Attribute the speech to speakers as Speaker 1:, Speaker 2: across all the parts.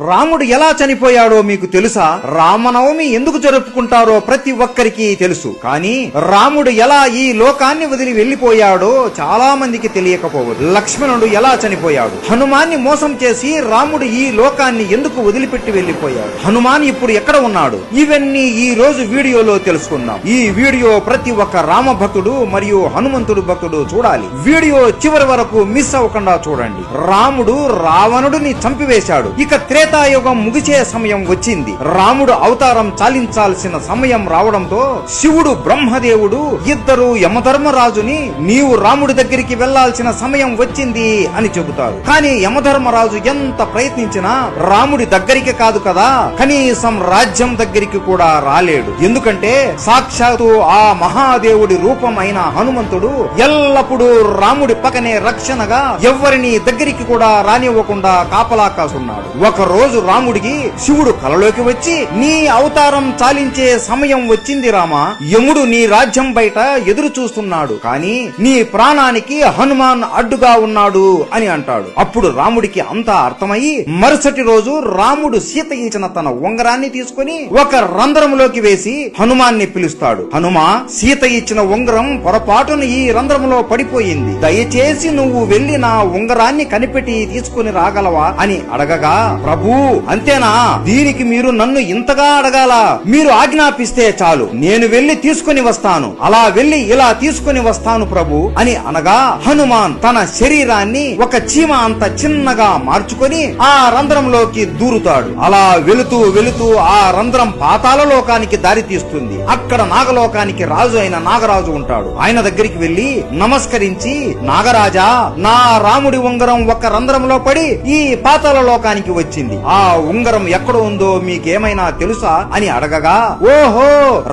Speaker 1: రాముడు ఎలా చనిపోయాడో మీకు తెలుసా? రామనవమి ఎందుకు జరుపుకుంటారో ప్రతి ఒక్కరికి తెలుసు. కానీ రాముడు ఎలా ఈ లోకాన్ని వదిలి వెళ్లిపోయాడో చాలా మందికి తెలియకపోవచ్చు. లక్ష్మణుడు ఎలా చనిపోయాడు? హనుమాన్ని మోసం చేసి రాముడు ఈ లోకాన్ని ఎందుకు వదిలిపెట్టి వెళ్లిపోయాడు? హనుమాన్ ఇప్పుడు ఎక్కడ ఉన్నాడు? ఇవన్నీ ఈ రోజు వీడియోలో తెలుసుకుందాం. ఈ వీడియో ప్రతి ఒక్క రామ భక్తుడు మరియు హనుమంతుడు భక్తుడు చూడాలి. వీడియో చివరి వరకు మిస్ అవ్వకుండా చూడండి. రాముడు రావణుడిని చంపివేశాడు. ఇక త్రేతాయుగం ముగిసే సమయం వచ్చింది. రాముడు అవతారం చాలించాల్సిన సమయం రావడంతో శివుడు బ్రహ్మదేవుడు ఇద్దరు యమధర్మరాజుని నీవు రాముడి దగ్గరికి వెళ్లాల్సిన సమయం వచ్చింది అని చెబుతారు. కానీ యమధర్మరాజు ఎంత ప్రయత్నించినా రాముడి దగ్గరికి కాదు కదా, కనీసం రాజ్యం దగ్గరికి కూడా రాలేడు. ఎందుకంటే సాక్షాత్తు ఆ మహాదేవుడి రూపం అయిన హనుమంతుడు ఎల్లప్పుడూ రాముడి పక్కనే రక్షణగా ఎవ్వరిని దగ్గరికి కూడా రానివ్వకుండా కాపలా కాసున్నాడు. ఒక రోజు రాముడికి శివుడు కలలోకి వచ్చి నీ అవతారం చాలించే సమయం వచ్చింది రామా, యముడు నీ రాజ్యం బయట ఎదురు చూస్తున్నాడు, కానీ నీ ప్రాణానికి హనుమాన్ అడ్డుగా ఉన్నాడు అని అంటాడు. అప్పుడు రాముడికి అంతా అర్థమయ్యి మరుసటి రోజు రాముడు సీత ఇచ్చిన తన ఉంగరాన్ని తీసుకుని ఒక రంధ్రంలోకి వేసి హనుమాన్ని పిలుస్తాడు. హనుమా, సీత ఇచ్చిన ఉంగరం పొరపాటున ఈ రంధ్రంలో పడిపోయింది, దయచేసి నువ్వు వెళ్లి నా ఉంగరాన్ని కనిపెట్టి తీసుకుని రాగలవా అని అడగగా, ప్రభు అంతేనా, దీనికి మీరు నన్ను ఇంతగా అడగాల, మీరు ఆజ్ఞాపిస్తే చాలు, నేను వెళ్లి తీసుకుని వస్తాను, అలా వెళ్లి ఇలా తీసుకుని వస్తాను ప్రభు అని అనగా హనుమాన్ తన శరీరాన్ని ఒక చీమ అంత చిన్నగా మార్చుకొని ఆ రంధ్రంలోకి దూరుతాడు. అలా వెళుతూ వెళుతూ ఆ రంధ్రం పాతాళ లోకానికి దారి తీస్తుంది. అక్కడ నాగలోకానికి రాజు అయిన నాగరాజు ఉంటాడు. ఆయన దగ్గరికి వెళ్లి నమస్కరించి, నాగరాజా, నా రాముడి ఉంగరం ఒక రంధ్రంలో పడి ఈ పాతాళ లోకానికి వచ్చింది, ఆ ఉంగరం ఎక్కడ ఉందో మీకేమైనా తెలుసా అని అడగగా, ఓహో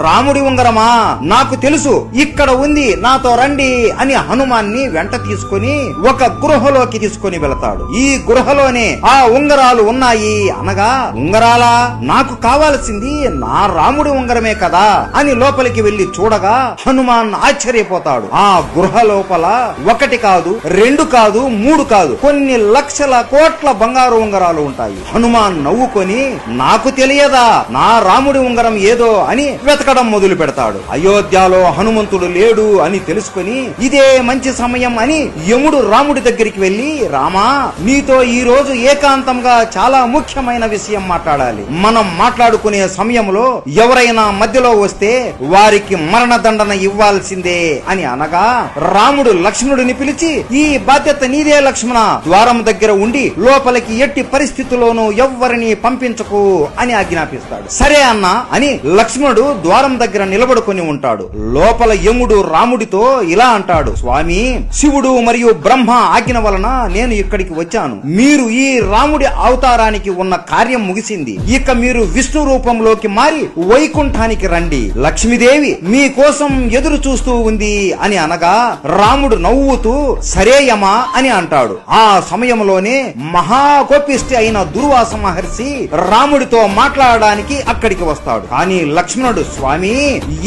Speaker 1: రాముడి ఉంగరమా, నాకు తెలుసు, ఇక్కడ ఉంది, నాతో రండి అని హనుమాన్ని వెంట తీసుకుని ఒక గృహలోకి తీసుకుని వెళతాడు. ఈ గృహలోనే ఆ ఉంగరాలు ఉన్నాయి అనగా, ఉంగరాలా, నాకు కావాల్సింది నా రాముడి ఉంగరమే కదా అని లోపలికి వెళ్లి చూడగా హనుమాన్ ఆశ్చర్యపోతాడు. ఆ గృహ లోపల ఒకటి కాదు, రెండు కాదు, మూడు కాదు, కొన్ని లక్షల కోట్ల బంగారు ఉంగరాలు ఉంటాయి. హనుమాన్ నవ్వుకొని, నాకు తెలియదా నా రాముడి ఉంగరం ఏదో అని వెతకడం మొదలు పెడతాడు. అయోధ్యలో హనుమంతుడు లేడు అని తెలుసుకుని ఇదే మంచి సమయం అని యముడు రాముడి దగ్గరికి వెళ్లి, రామా, నీతో ఈ రోజు ఏకాంతంగా చాలా ముఖ్యమైన విషయం మాట్లాడాలి, మనం మాట్లాడుకునే సమయంలో ఎవరైనా మధ్యలో వస్తే వారికి మరణదండన ఇవ్వాల్సిందే అని అనగా రాముడు లక్ష్మణుడిని పిలిచి, ఈ బాధ్యత నీదే లక్ష్మణ, ద్వారం దగ్గర ఉండి లోపలికి ఎట్టి పరిస్థితుల్లోనూ ఎవ్వరిని పంపించకు అని ఆజ్ఞాపిస్తాడు. సరే అన్న అని లక్ష్మణుడు ద్వారం దగ్గర నిలబడుకొని ఉంటాడు. లోపల యముడు రాముడితో ఇలా అంటాడు, స్వామి, శివుడు మరియు బ్రహ్మ ఆజ్ఞ వలన నేను ఇక్కడికి వచ్చాను. మీరు ఈ రాముడి అవతారానికి ఉన్న కార్యం ముగిసింది. ఇక మీరు విష్ణు రూపంలోకి మారి వైకుంఠానికి రండి, లక్ష్మీదేవి మీ కోసం ఎదురు చూస్తూ ఉంది అని అనగా రాముడు నవ్వుతూ సరేయమా అని అంటాడు. ఆ సమయంలోనే మహాకోపిష్టి అయిన దుర్వాస మహర్షి రాముడితో మాట్లాడడానికి అక్కడికి వస్తాడు. కానీ లక్ష్మణుడు, స్వామి,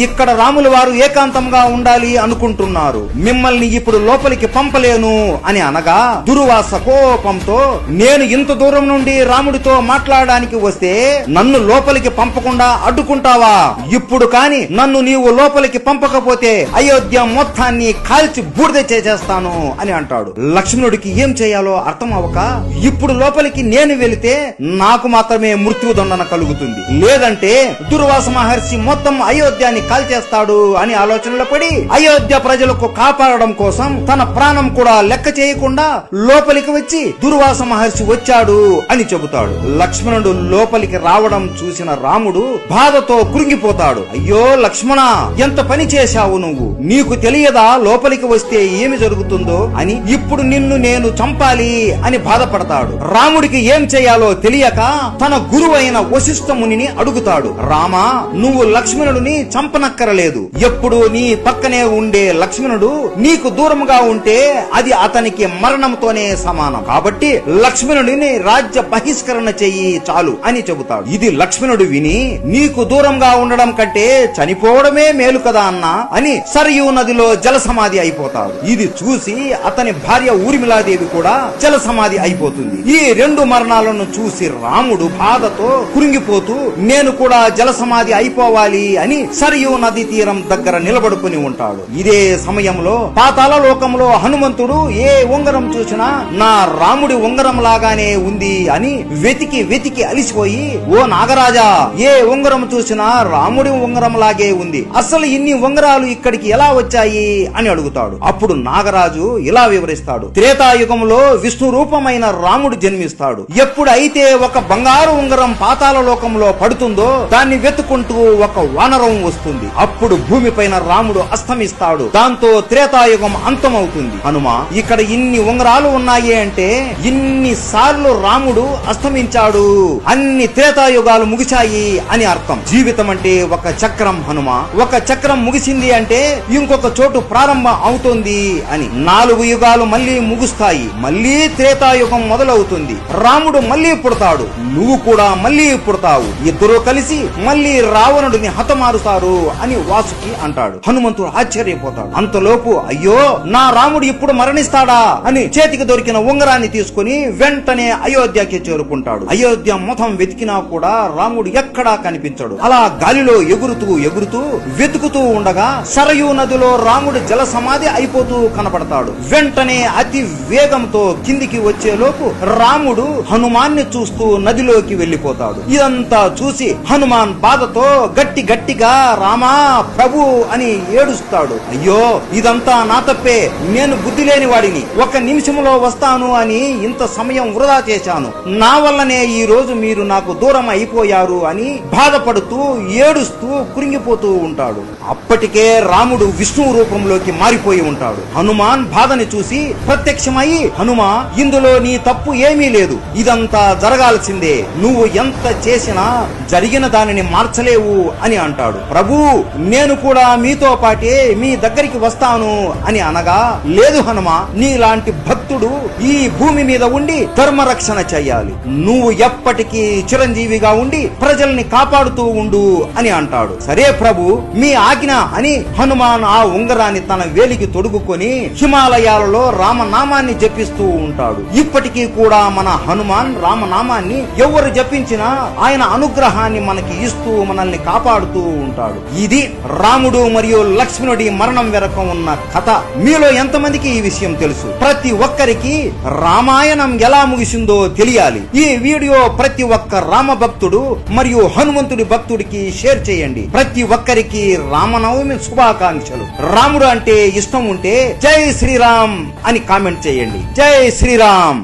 Speaker 1: ఇక్కడ రాముల వారు ఏకాంతంగా ఉండాలి అనుకుంటున్నారు, మిమ్మల్ని ఇప్పుడు లోపలికి పంపలేను అని అనగా దుర్వాస కోపంతో, నేను ఇంత దూరం నుండి రాముడితో మాట్లాడడానికి వస్తే నన్ను లోపలికి పంపకుండా అడ్డుకుంటావా? ఇప్పుడు కాని నన్ను నీవు లోపలికి పంపకపోతే అయోధ్య మొత్తాన్ని కాల్చి బూడిద చేసేస్తాను అని అంటాడు. లక్ష్మణుడికి ఏం చేయాలో అర్థం అవ్వక, ఇప్పుడు లోపలికి నేను వెళితే నాకు మాత్రమే మృత్యుదండన కలుగుతుంది, లేదంటే దుర్వాస మహర్షి మొత్తం అయోధ్యాన్ని కాల్చేస్తాడు అని ఆలోచనలో పడి అయోధ్య ప్రజలకు కాపాడడం కోసం తన ప్రాణం కూడా లెక్క చేయకుండా లోపలికి వచ్చి దుర్వాస మహర్షి వచ్చాడు అని చెబుతాడు. లక్ష్మణుడు లోపలికి రావడం చూసిన రాముడు బాధతో కృంగిపోతాడు. అయ్యో లక్ష్మణ, ఎంత పని చేశావు నువ్వు, నీకు తెలియదా లోపలికి వస్తే ఏమి జరుగుతుందో అని, ఇప్పుడు నిన్ను నేను చంపాలి అని బాధపడతాడు. రాముడికి ఏం చేయాలో తెలియక తన గురువైన వశిష్ఠ మునిని అడుగుతాడు, రామా, నువ్వు లక్ష్మణుడిని చంపనక్కరలేదు, ఎప్పుడు నీ పక్కనే ఉండే లక్ష్మణుడు నీకు దూరంగా ఉంటే అది అతనికి మరణంతోనే సమానం, కాబట్టి లక్ష్మణుడిని రాజ్య బహిష్కరణ చెయ్యి చాలు అని చెబుతాడు. ఇది లక్ష్మణుడు విని, నీకు దూరంగా ఉండడం కంటే చనిపోవడమే మేలు కదా అన్నా అని సరయూ నదిలో జల సమాధి అయిపోతాడు. ఇది చూసి అతని భార్య ఊర్మిళాదేవి కూడా జల సమాధి అయిపోతుంది. ఈ రెండు మరణాలను హనుమంతును చూసి రాముడు బాధతో కురింగిపోతూ నేను కూడా జలసమాధి అయిపోవాలి అని సరియు నది తీరం దగ్గర నిలబడుకుని ఉంటాడు. ఇదే సమయంలో పాతాళ లోకంలో హనుమంతుడు ఏ ఉంగరం చూసినా నా రాముడి ఉంగరం లాగానే ఉంది అని వెతికి వెతికి అలిసిపోయి, ఓ నాగరాజా, ఏ ఉంగరం చూసినా రాముడి ఉంగరం లాగే ఉంది, అసలు ఇన్ని ఉంగరాలు ఇక్కడికి ఎలా వచ్చాయి అని అడుగుతాడు. అప్పుడు నాగరాజు ఇలా వివరిస్తాడు. త్రేతాయుగంలో విష్ణు రూపమైన రాముడు జన్మిస్తాడు. ఎప్పుడైతే ఒక బంగారు ఉంగరం పాతాళ లోకంలో పడుతుందో దాన్ని వెతుకుంటూ ఒక వానరం వస్తుంది. అప్పుడు భూమిపైన రాముడు అస్తమిస్తాడు. దాంతో త్రేతాయుగం అంతమవుతుంది. హనుమ, ఇక్కడ ఇన్ని ఉంగరాలు ఉన్నాయి అంటే ఇన్ని సార్లు రాముడు అస్తమించాడు, అన్ని త్రేతాయుగాలు ముగిశాయి అని అర్థం. జీవితం అంటే ఒక చక్రం హనుమ. ఒక చక్రం ముగిసింది అంటే ఇంకొక చోటు ప్రారంభం అవుతుంది అని. 4 యుగాలు మళ్ళీ ముగుస్తాయి, మళ్ళీ త్రేతాయుగం మొదలవుతుంది. రాముడు మళ్ళీ పుడతాడు, నువ్వు కూడా మళ్ళీ పుడతావు, ఇద్దరూ కలిసి మళ్ళీ రావణుడిని హతమారుతారు అని వాసుకి అంటాడు. హనుమంతుడు ఆశ్చర్యపోతాడు. అంతలోపు అయ్యో, నా రాముడు ఇప్పుడు మరణిస్తాడా అని చేతికి దొరికిన ఉంగరాన్ని తీసుకుని వెంటనే అయోధ్యకి చేరుకుంటాడు. అయోధ్య మొత్తం వెతికినా కూడా రాముడు ఎక్కడా కనిపించడు. అలా గాలిలో ఎగురుతూ ఎగురుతూ వెతుకుతూ ఉండగా సరయూ నదిలో రాముడు జల సమాధి అయిపోతూ కనపడతాడు. వెంటనే అతి వేగంతో కిందికి వచ్చేలోపు రాముడు హనుమాన్ని చూస్తూ నదిలోకి వెళ్లిపోతాడు. ఇదంతా చూసి హనుమాన్ బాధతో గట్టిగా రామా ప్రభు అని ఏడుస్తాడు. అయ్యో, ఇదంతా నా తప్పే, నేను బుద్ధి లేని వాడిని, 1 నిమిషంలో వస్తాను అని ఇంత సమయం వృధా చేశాను, నా వల్లనే ఈ రోజు మీరు నాకు దూరం అయిపోయారు అని బాధపడుతూ ఏడుస్తూ కురింగిపోతూ ఉంటాడు. అప్పటికే రాముడు విష్ణు రూపంలోకి మారిపోయి ఉంటాడు. హనుమాన్ బాధని చూసి ప్రత్యక్షమై, హనుమా, ఇందులో నీ తప్పు ఏమీ లేదు, ఇదంతా జరగాల్సిందే, నువ్వు ఎంత చేసినా జరిగిన దానిని మార్చలేవు అని అంటాడు. ప్రభు, నేను కూడా మీతో పాటే మీ దగ్గరికి వస్తాను అని అనగా, లేదు హనుమ, నీలాంటి భక్తుడు ఈ భూమి మీద ఉండి ధర్మరక్షణ చెయ్యాలి, నువ్వు ఎప్పటికీ చిరంజీవిగా ఉండి ప్రజల్ని కాపాడుతూ ఉండు అని అంటాడు. సరే ప్రభు, మీ ఆజ్ఞ అని హనుమాన్ ఆ ఉంగరాన్ని తన వేలికి తొడుగుకొని హిమాలయాలలో రామనామాన్ని జపిస్తూ ఉంటాడు. ఇప్పటికీ కూడా మన హనుమాన్ రామనామాన్ని ఎవరు జపించినా ఆయన అనుగ్రహాన్ని మనకి ఇస్తూ మనల్ని కాపాడుతూ ఉంటాడు. ఇది రాముడు మరియు లక్ష్మణుడి మరణం వెనక ఉన్న కథ. మీలో ఎంతమందికి ఈ విషయం తెలుసు? ప్రతి ఒక్కరికి రామాయణం ఎలా ముగిసిందో తెలియాలి. ఈ వీడియో ప్రతి ఒక్క రామ భక్తుడు మరియు హనుమంతుడి భక్తుడికి షేర్ చేయండి. ప్రతి ఒక్కరికి రామనవమి శుభాకాంక్షలు. రాముడు అంటే ఇష్టం ఉంటే జై శ్రీరామ్ అని కామెంట్ చేయండి. జై శ్రీరామ్.